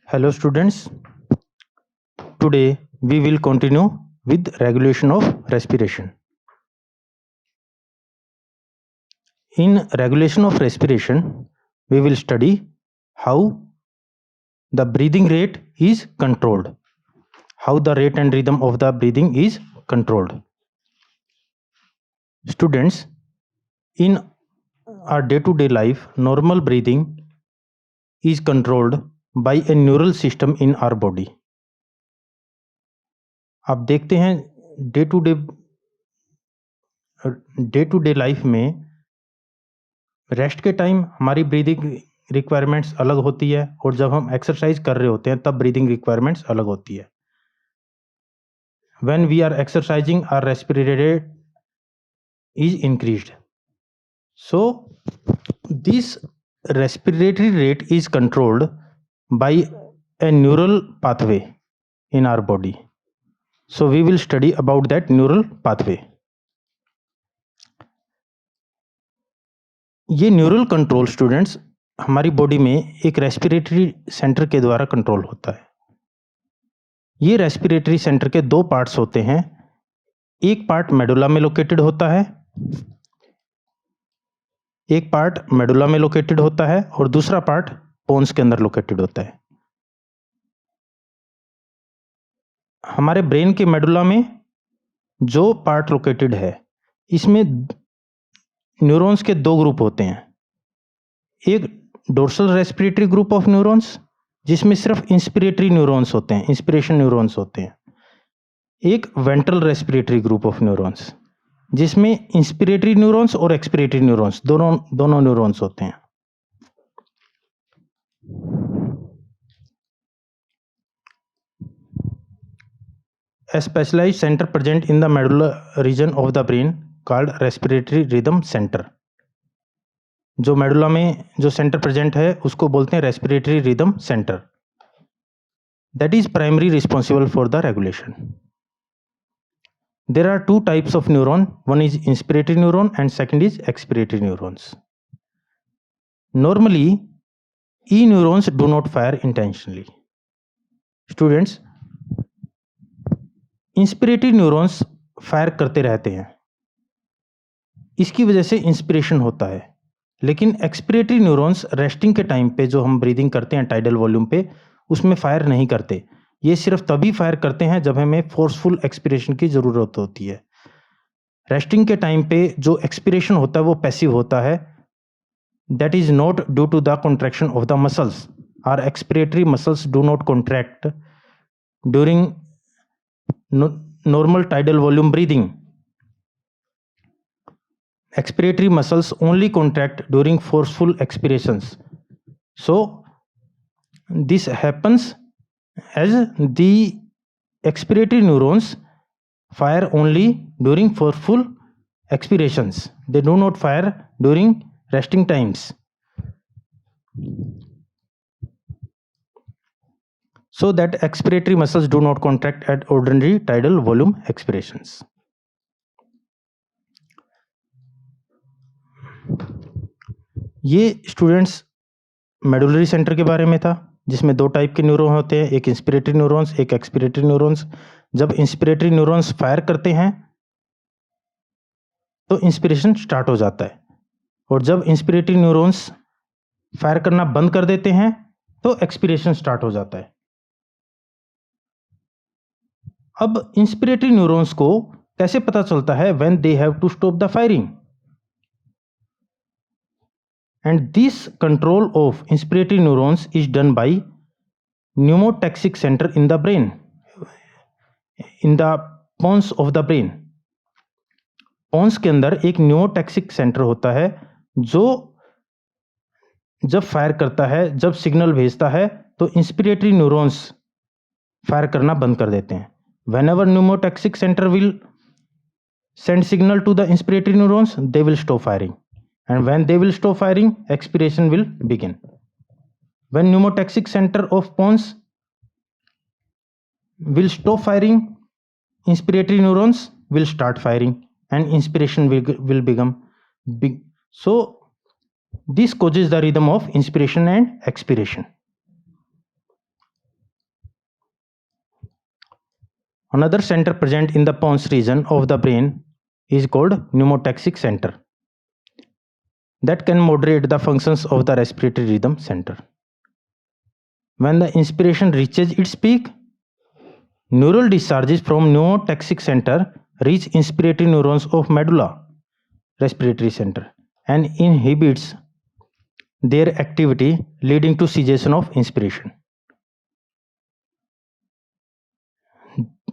Hello students, today we will continue with regulation of respiration. In regulation of respiration, we will study how the breathing rate is controlled, how the rate and rhythm of the breathing is controlled. Students, in our day-to-day life, normal breathing is controlled by a neural system in our body. आप देखते हैं day to day life में rest के time हमारी breathing requirements अलग होती है और जब हम एक्सरसाइज कर रहे होते हैं तब ब्रीदिंग रिक्वायरमेंट्स अलग होती है. When we are exercising, our respiratory rate is increased. So this respiratory rate is controlled by a neural pathway in our body. So we will study about that neural pathway. ये neural control students हमारी body में एक respiratory centre के द्वारा control होता है. ये respiratory centre के दो पार्ट्स होते हैं. एक पार्ट मेडुला में लोकेटेड होता है, और दूसरा पार्ट पोन्स के अंदर लोकेटेड होता है. हमारे ब्रेन के मेडुला में जो पार्ट लोकेटेड है इसमें न्यूरॉन्स के दो ग्रुप होते हैं. एक dorsal respiratory group of neurons जिसमें सिर्फ इंस्पिरेटरी न्यूरॉन्स होते हैं, इंस्पिरेशन न्यूरॉन्स होते हैं. एक ventral respiratory group of neurons जिसमें इंस्पिरेटरी न्यूरॉन्स और एक्सपिरेटरी न्यूरॉन्स दोनों न्यूरॉन्स होते हैं. A specialized center present in the medulla region of the brain called respiratory rhythm center. जो मेडुला में जो सेंटर प्रेजेंट है उसको बोलते हैं respiratory rhythm center. That is primary responsible for the regulation. There are two types of neuron. One is inspiratory neuron and second is expiratory neurons. Normally E neurons do not fire intentionally. Students, inspiratory neurons fire करते रहते हैं, इसकी वजह से inspiration होता है. लेकिन expiratory neurons resting के टाइम पे जो हम ब्रीदिंग करते हैं टाइडल वॉल्यूम पे, उसमें फायर नहीं करते. ये सिर्फ तभी फायर करते हैं जब हमें फोर्सफुल एक्सपिरेशन की ज़रूरत होती है. रेस्टिंग के टाइम पे जो एक्सपिरेशन होता है वो पैसिव होता है. That is not due to the contraction of the muscles. Are expiratory muscles do not contract during normal tidal volume breathing. Expiratory muscles only contract during forceful expirations. So this happens as the expiratory neurons fire only during forceful expirations. They do not fire during resting times. So that expiratory muscles do not contract at ordinary tidal volume expirations. ये students medullary centre के बारे में था जिसमें दो type के neuron होते हैं, एक इंस्पिरेटरी न्यूरॉन्स, एक एक्सपिरेटरी न्यूरॉन्स. जब इंस्पिरेटरी न्यूरॉन्स फायर करते हैं तो इंस्पिरेशन स्टार्ट हो जाता है, और जब इंस्पिरेटरी न्यूरॉन्स फायर करना बंद कर देते हैं तो एक्सपिरेशन स्टार्ट हो जाता है. अब इंस्पिरेटरी न्यूरॉन्स को कैसे पता चलता है when they have to stop the firing? And this control of inspiratory neurons is done by pneumotaxic center in the brain, in the pons of the brain. Pons के अंदर एक न्यूमोटैक्सिक सेंटर होता है जो जब फायर करता है, जब सिग्नल भेजता है तो इंस्पिरेटरी न्यूरॉन्स फायर करना बंद कर देते हैं. Whenever pneumotaxic center will send signal to the inspiratory neurons, they will stop firing. And when they will stop firing, expiration will begin. When pneumotaxic center of pons will stop firing, inspiratory neurons will start firing and inspiration will become big. So this causes the rhythm of inspiration and expiration. Another center present in the pons region of the brain is called pneumotaxic center that can moderate the functions of the respiratory rhythm center. When the inspiration reaches its peak, neural discharges from pneumotaxic center reach inspiratory neurons of medulla respiratory center and inhibits their activity, leading to cessation of inspiration.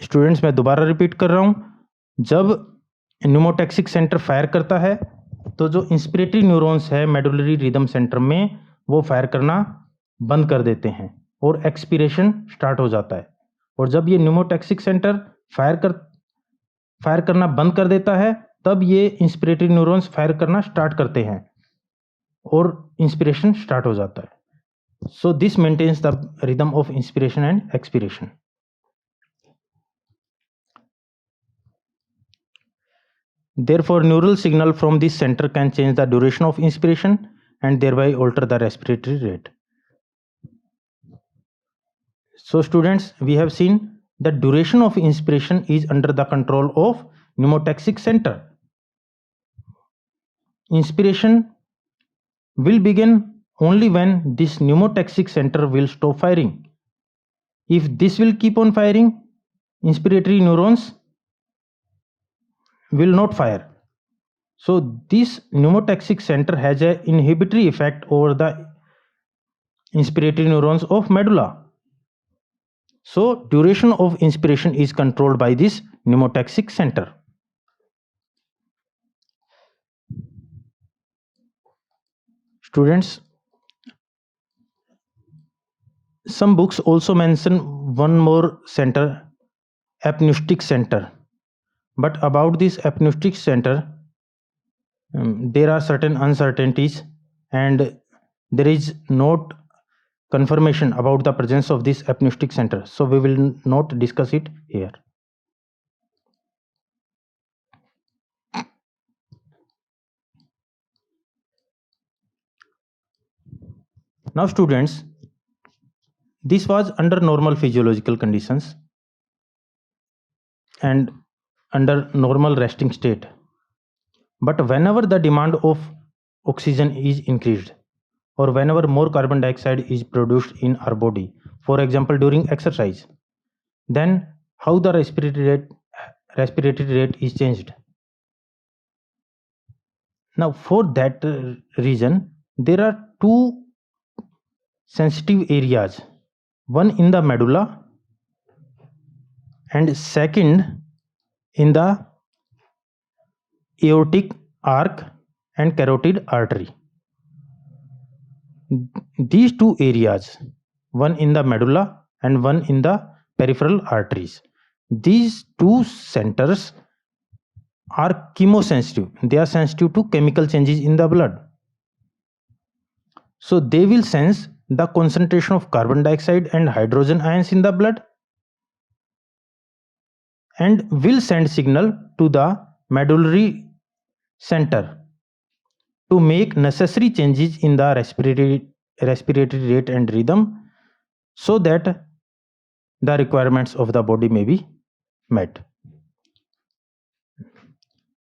Students, मैं दोबारा repeat कर रहा हूं, जब pneumotaxic centre fire करता है तो जो इंस्पिरेटरी न्यूरॉन्स है मेडुलरी रिदम सेंटर में वो फायर करना बंद कर देते हैं और एक्सपीरेशन स्टार्ट हो जाता है। और जब ये न्यूमोटैक्सिक सेंटर फायर करना बंद कर देता है तब ये इंस्पिरेटरी न्यूरॉन्स फायर करना स्टार्ट करते हैं और इंस्पिरेशन स्टार्ट हो जाता है। So this maintains the rhythm of inspiration and expiration. Therefore, neural signal from this center can change the duration of inspiration and thereby alter the respiratory rate. So students, we have seen the duration of inspiration is under the control of pneumotaxic center. Inspiration will begin only when this pneumotaxic center will stop firing. If this will keep on firing, inspiratory neurons will not fire. So this pneumotaxic center has an inhibitory effect over the inspiratory neurons of medulla. So duration of inspiration is controlled by this pneumotaxic center. Students, some books also mention one more center, apneustic center. But about this apneustic center, there are certain uncertainties and there is not confirmation about the presence of this apneustic center. So we will not discuss it here. Now students, this was under normal physiological conditions and under normal resting state. But whenever the demand of oxygen is increased or whenever more carbon dioxide is produced in our body, for example during exercise, then how the respiratory rate is changed. Now for that reason, there are two sensitive areas, one in the medulla and second in the aortic arc and carotid artery. These two areas, one in the medulla and one in the peripheral arteries, these two centers are chemosensitive. They are sensitive to chemical changes in the blood. So they will sense the concentration of carbon dioxide and hydrogen ions in the blood and will send signal to the medullary center to make necessary changes in the respiratory rate and rhythm so that the requirements of the body may be met.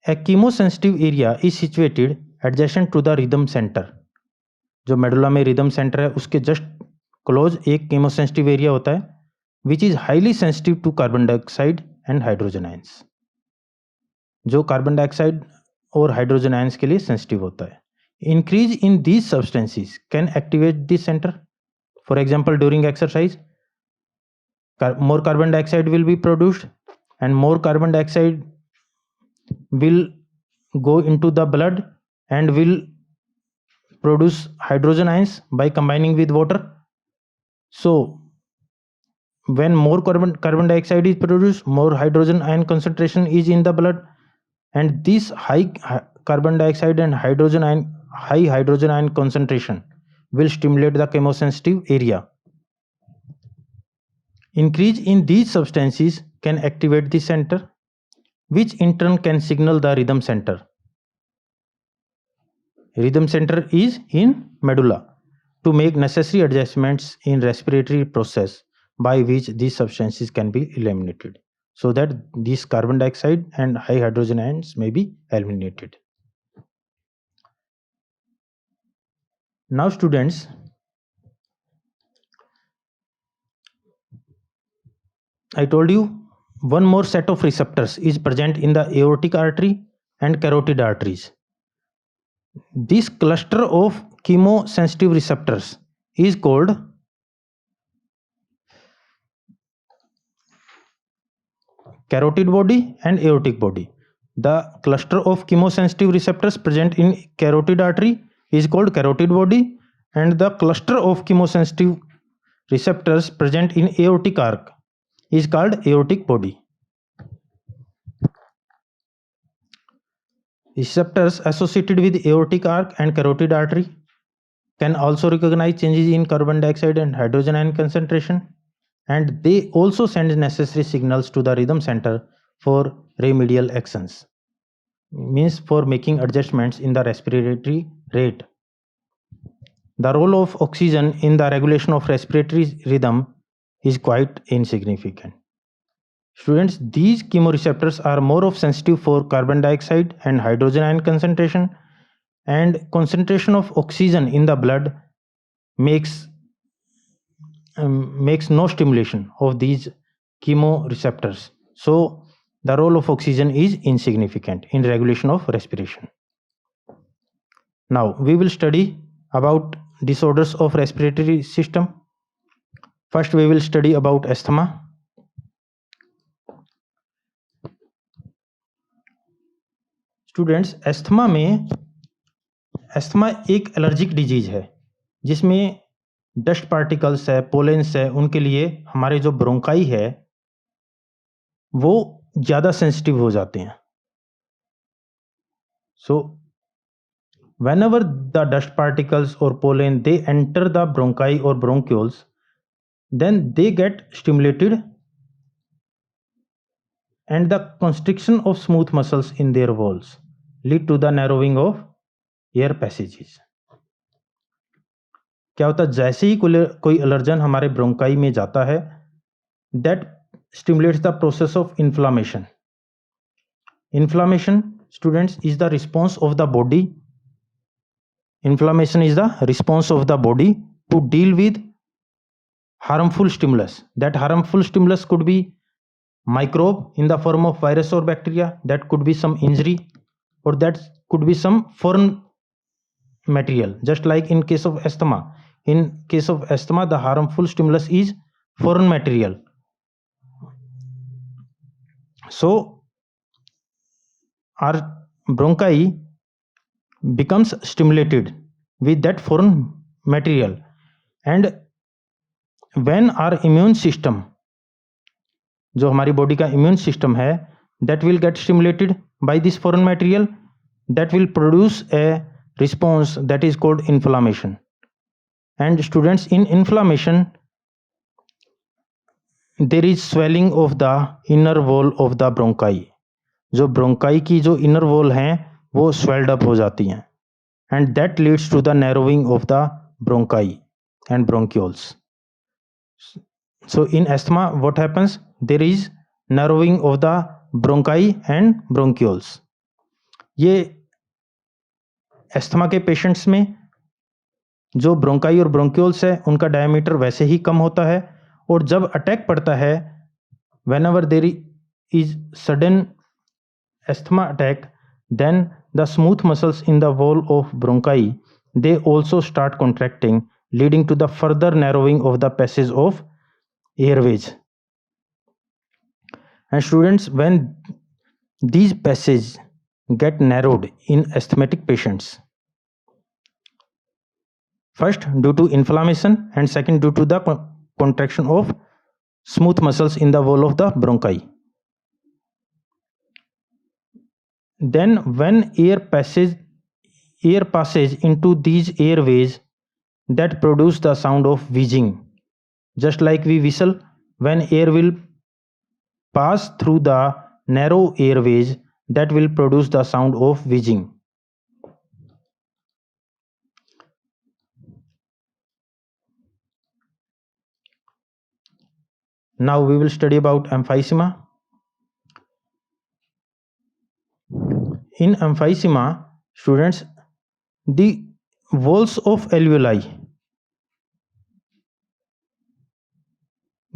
A chemosensitive area is situated adjacent to the rhythm center. जो medulla में rhythm center है उसके just close एक chemosensitive area होता है which is highly sensitive to carbon dioxide and hydrogen ions, जो carbon dioxide और hydrogen ions के लिए सेंसिटिव होता है. Increase in these substances can activate this center. For example during exercise more carbon dioxide will be produced and more carbon dioxide will go into the blood and will produce hydrogen ions by combining with water. So when more carbon dioxide is produced, more hydrogen ion concentration is in the blood, and this high carbon dioxide and high hydrogen ion concentration will stimulate the chemosensitive area. Increase in these substances can activate the center, which in turn can signal the rhythm center. Rhythm center is in medulla to make necessary adjustments in respiratory process by which these substances can be eliminated. so that these carbon dioxide and high hydrogen ions may be eliminated. Now students, I told you one more set of receptors is present in the aortic artery and carotid arteries. This cluster of chemosensitive receptors is called carotid body and aortic body. The cluster of chemosensitive receptors present in carotid artery is called carotid body, and the cluster of chemosensitive receptors present in aortic arc is called aortic body. Receptors associated with aortic arc and carotid artery can also recognize changes in carbon dioxide and hydrogen ion concentration, and they also send necessary signals to the rhythm center for remedial actions, means for making adjustments in the respiratory rate. The role of oxygen in the regulation of respiratory rhythm is quite insignificant. Students, these chemoreceptors are more of sensitive for carbon dioxide and hydrogen ion concentration, and concentration of oxygen in the blood makes no stimulation of these chemoreceptors. So the role of oxygen is insignificant in regulation of respiration. Now we will study about disorders of respiratory system. First we will study about asthma. Students, asthma एक allergic disease है जिसमें dust particles है, pollens है, उनके लिए हमारे जो bronchi है वो ज़्यादा सेंसिटिव हो जाते हैं. सो whenever the dust particles or pollen they enter the bronchi or bronchioles, then they get stimulated and the constriction of smooth muscles in their walls lead to the narrowing of air passages. क्या होता है, जैसे ही कोई allergen हमारे bronchi में जाता है, that stimulates the process of inflammation. Inflammation, students, is the response of the body. Inflammation is the response of the body to deal with harmful stimulus. That harmful stimulus could be microbe in the form of virus or bacteria, that could be some injury, or that could be some foreign material. Just like in case of asthma, the harmful stimulus is foreign material. So our bronchi becomes stimulated with that foreign material, and when our immune system, जो हमारी body का immune system है, that will get stimulated by this foreign material, that will produce a response that is called inflammation. And students, in inflammation there is swelling of the inner wall of the bronchi. जो bronchi की जो inner wall हैं वो swelled up हो जाती हैं, and that leads to the narrowing of the bronchi and bronchioles. So in asthma what happens, there is narrowing of the bronchi and bronchioles. ये asthma के पेशेंट्स में जो ब्रोंकाई और ब्रोंक्यूल्स है उनका डायमीटर वैसे ही कम होता है, और जब अटैक पड़ता है, whenever there is sudden asthma attack, then the smooth muscles in the wall of bronchi they also start contracting, leading to the further narrowing of the passage of airways. And students, when these passages get narrowed in asthmatic patients, first due to inflammation and second due to the contraction of smooth muscles in the wall of the bronchi, then when air passes into these airways, that produce the sound of wheezing. Just like we whistle, when air will pass through the narrow airways, that will produce the sound of wheezing. Now we will study about emphysema. in emphysema, students, the walls of alveoli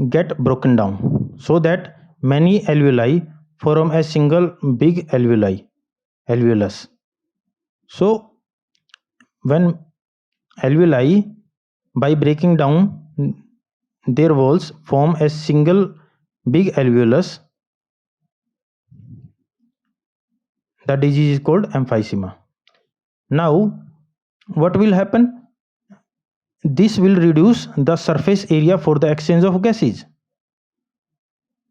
get broken down so that many alveoli form a single big alveolus. So when alveoli, by breaking down their walls, form a single big alveolus, the disease is called emphysema. Now what will happen? This will reduce the surface area for the exchange of gases.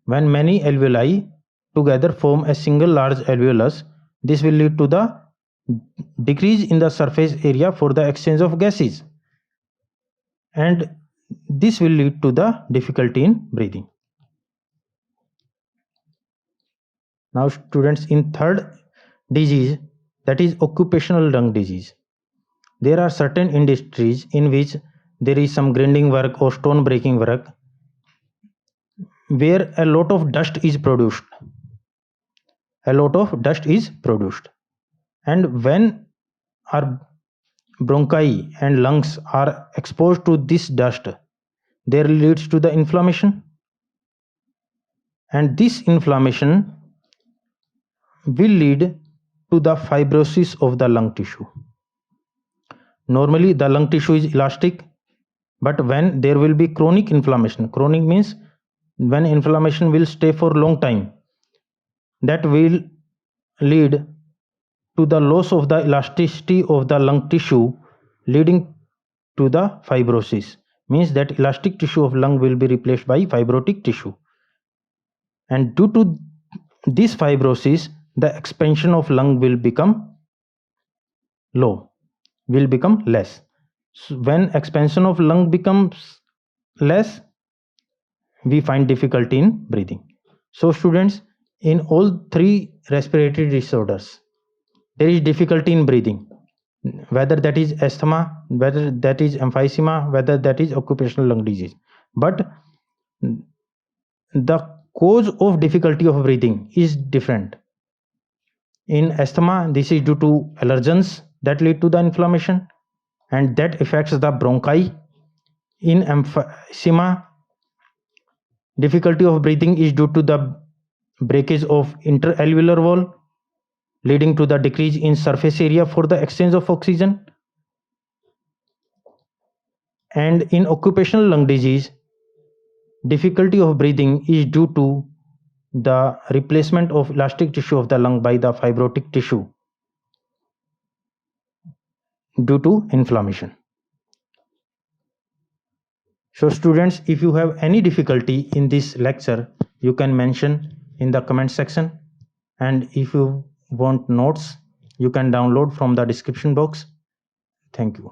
When many alveoli together form a single large alveolus, this will lead to the decrease in the surface area for the exchange of gases, and this will lead to the difficulty in breathing. Now students, in third disease, that is occupational lung disease, there are certain industries in which there is some grinding work or stone breaking work where a lot of dust is produced. And when our bronchi and lungs are exposed to this dust, there leads to the inflammation, and this inflammation will lead to the fibrosis of the lung tissue. Normally the lung tissue is elastic, but when there will be chronic inflammation, chronic means when inflammation will stay for long time, that will lead to the loss of the elasticity of the lung tissue, leading to the fibrosis, means that elastic tissue of lung will be replaced by fibrotic tissue, and due to this fibrosis, the expansion of lung will become less. So when expansion of lung becomes less, we find difficulty in breathing. So students, in all three respiratory disorders, there is difficulty in breathing, whether that is asthma, whether that is emphysema, whether that is occupational lung disease. But the cause of difficulty of breathing is different. In asthma, this is due to allergens that lead to the inflammation, and that affects the bronchi. In emphysema, difficulty of breathing is due to the breakage of interalveolar wall, leading to the decrease in surface area for the exchange of oxygen. And in occupational lung disease, difficulty of breathing is due to the replacement of elastic tissue of the lung by the fibrotic tissue due to inflammation. So students, if you have any difficulty in this lecture, you can mention in the comment section, and if you want notes, you can download from the description box. Thank you.